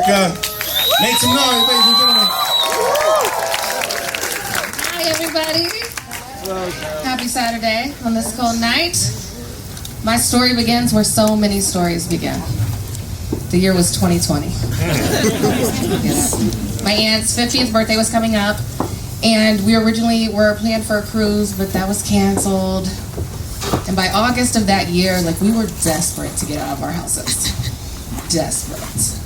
America. Make some noise, ladies and gentlemen. Hi, everybody. Happy Saturday on this cold night. My story begins where so many stories begin. The year was 2020. My aunt's 50th birthday was coming up, and we originally were planned for a cruise, but that was canceled. And by August of that year, we were desperate to get out of our houses. Desperate.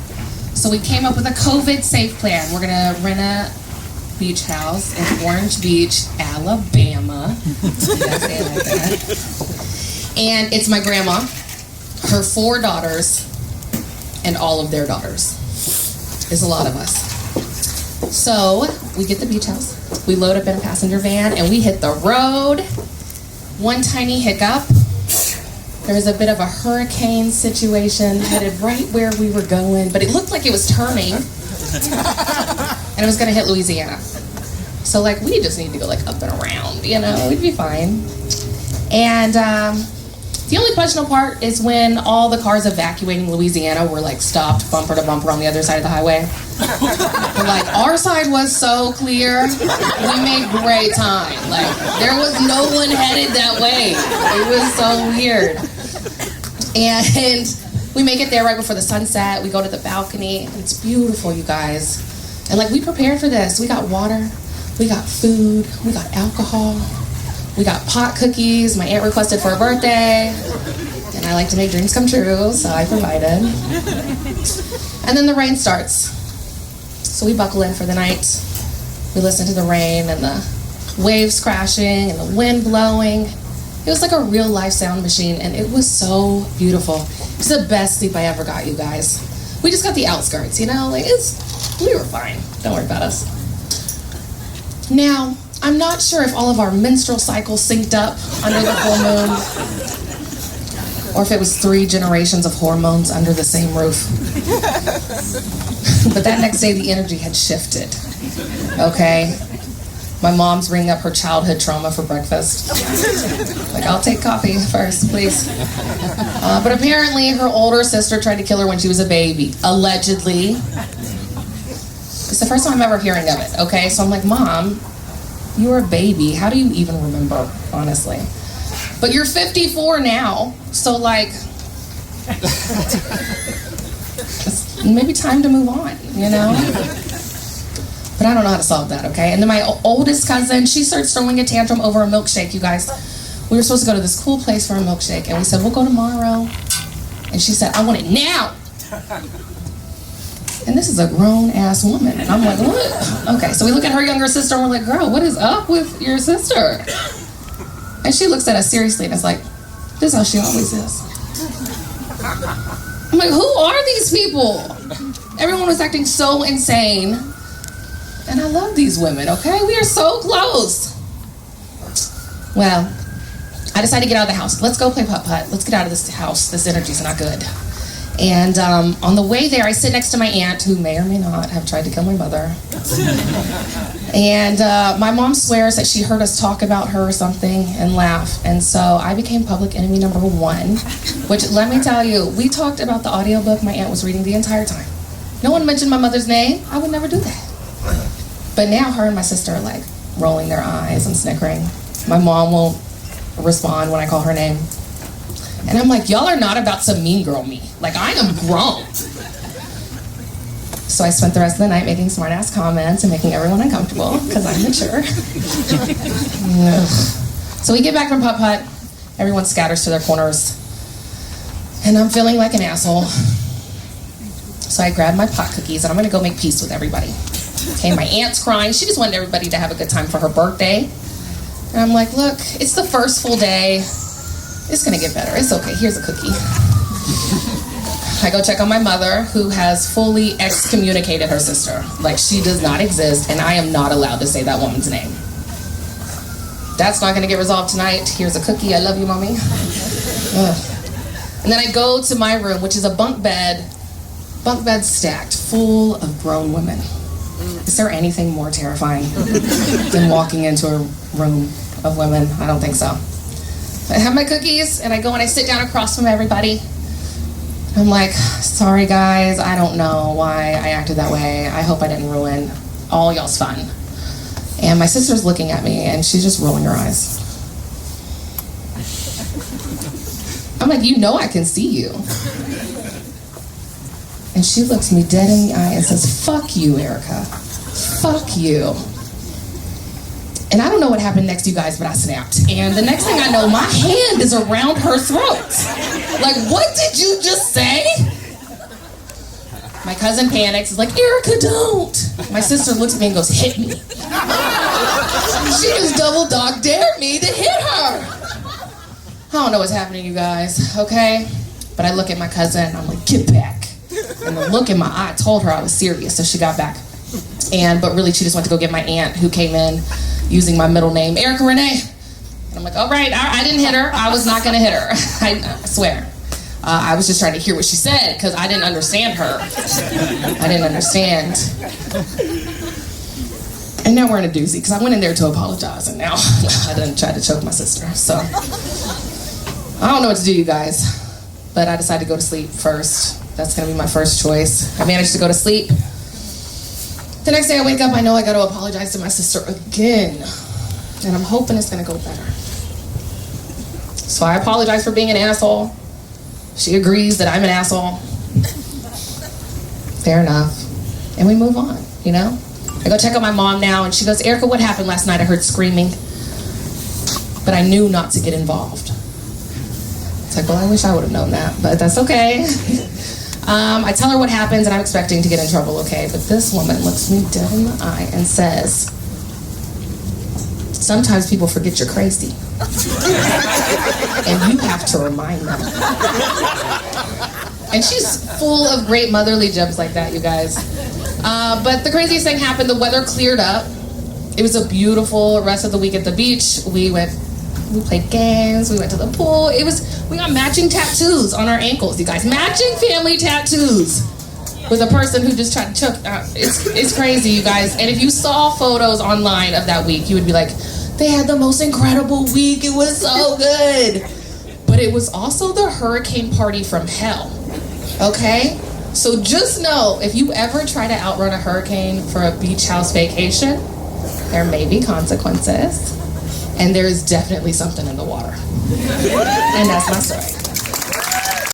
So we came up with a COVID-safe plan. We're gonna rent a beach house in Orange Beach, Alabama. You gotta say it like that. And it's my grandma, her 4 daughters, and all of their daughters. It's a lot of us. So we get the beach house, we load up in a passenger van, and we hit the road. One tiny hiccup. There was a bit of a hurricane situation headed right where we were going, but it looked like it was turning, and it was gonna hit Louisiana. So we just need to go up and around, we'd be fine. And the only questionable part is when all the cars evacuating Louisiana were stopped bumper to bumper on the other side of the highway. But our side was so clear, we made great time. There was no one headed that way. It was so weird. And we make it there right before the sunset. We go to the balcony, and it's beautiful, you guys. And we prepared for this. We got water, we got food, we got alcohol. We got pot cookies my aunt requested for her birthday, and I like to make dreams come true, so I provided. And then the rain starts. So we buckle in for the night. We listen to the rain and the waves crashing and the wind blowing. It was like a real life sound machine, and it was so beautiful. It's the best sleep I ever got, you guys. We just got the outskirts, we were fine. Don't worry about us. Now, I'm not sure if all of our menstrual cycles synced up under the full moon, or if it was 3 generations of hormones under the same roof. But that next day, the energy had shifted, okay? My mom's bringing up her childhood trauma for breakfast. I'll take coffee first, please. But apparently, her older sister tried to kill her when she was a baby, allegedly. It's the first time I'm ever hearing of it, okay? So I'm like, Mom, you were a baby. How do you even remember, honestly? But you're 54 now, so it's maybe time to move on, But I don't know how to solve that, okay? And then my oldest cousin, she starts throwing a tantrum over a milkshake, you guys. We were supposed to go to this cool place for a milkshake, and we said, we'll go tomorrow. And she said, I want it now. And this is a grown-ass woman. And I'm like, what? Okay, so we look at her younger sister, and we're like, girl, what is up with your sister? And she looks at us seriously, and it's like, this is how she always is. I'm like, who are these people? Everyone was acting so insane. And I love these women, okay? We are so close. Well, I decided to get out of the house. Let's go play putt-putt. Let's get out of this house. This energy's not good. And on the way there, I sit next to my aunt, who may or may not have tried to kill my mother. And my mom swears that she heard us talk about her or something and laugh. And so I became public enemy number 1, which, let me tell you, we talked about the audiobook my aunt was reading the entire time. No one mentioned my mother's name. I would never do that. But now her and my sister are rolling their eyes and snickering. My mom won't respond when I call her name. And I'm like, y'all are not about to mean girl me. I am grown. So I spent the rest of the night making smart-ass comments and making everyone uncomfortable, because I'm mature. So we get back from putt-putt. Everyone scatters to their corners. And I'm feeling like an asshole. So I grab my pot cookies, and I'm going to go make peace with everybody. Okay, my aunt's crying. She just wanted everybody to have a good time for her birthday. And I'm like, look, it's the first full day. It's gonna get better. It's okay. Here's a cookie. I go check on my mother, who has fully excommunicated her sister. She does not exist, and I am not allowed to say that woman's name. That's not gonna get resolved tonight. Here's a cookie. I love you, Mommy. Ugh. And then I go to my room, which is a bunk bed stacked full of grown women. Is there anything more terrifying than walking into a room of women? I don't think so. I have my cookies, and I go and I sit down across from everybody. I'm like, sorry guys, I don't know why I acted that way. I hope I didn't ruin all y'all's fun. And my sister's looking at me and she's just rolling her eyes. I'm like, you know I can see you. And she looks me dead in the eye and says, fuck you, Erica. Fuck you. And I don't know what happened next, you guys, but I snapped. And the next thing I know, my hand is around her throat. Like, what did you just say? My cousin panics. He's like, Erica, don't. My sister looks at me and goes, hit me. She just double dog dared me to hit her. I don't know what's happening, you guys, okay? But I look at my cousin, I'm like, get back. And the look in my eye told her I was serious, so she got back. But really, she just went to go get my aunt, who came in using my middle name, Erica Renee. And I'm like, all right, I didn't hit her. I was not gonna hit her, I swear. I was just trying to hear what she said, because I didn't understand her. I didn't understand. And now we're in a doozy, because I went in there to apologize, and now I done tried to choke my sister, so. I don't know what to do, you guys, but I decided to go to sleep first. That's gonna be my first choice. I managed to go to sleep. The next day I wake up, I know I gotta apologize to my sister again, and I'm hoping it's gonna go better. So I apologize for being an asshole. She agrees that I'm an asshole. Fair enough. And we move on, you know? I go check on my mom now, and she goes, Erica, what happened last night? I heard screaming. But I knew not to get involved. It's like, well, I wish I would have known that, but that's okay. I tell her what happens, and I'm expecting to get in trouble, okay? But this woman looks me dead in the eye and says, sometimes people forget you're crazy. And you have to remind them. And she's full of great motherly gems like that, you guys. But the craziest thing happened, the weather cleared up. It was a beautiful rest of the week at the beach. We played games, we went to the pool. We got matching tattoos on our ankles, you guys. Matching family tattoos with a person who just tried to choke. It's crazy, you guys. And if you saw photos online of that week, you would be like, they had the most incredible week. It was so good. But it was also the hurricane party from hell, okay? So just know, if you ever try to outrun a hurricane for a beach house vacation, there may be consequences. And there is definitely something in the water. And that's my story.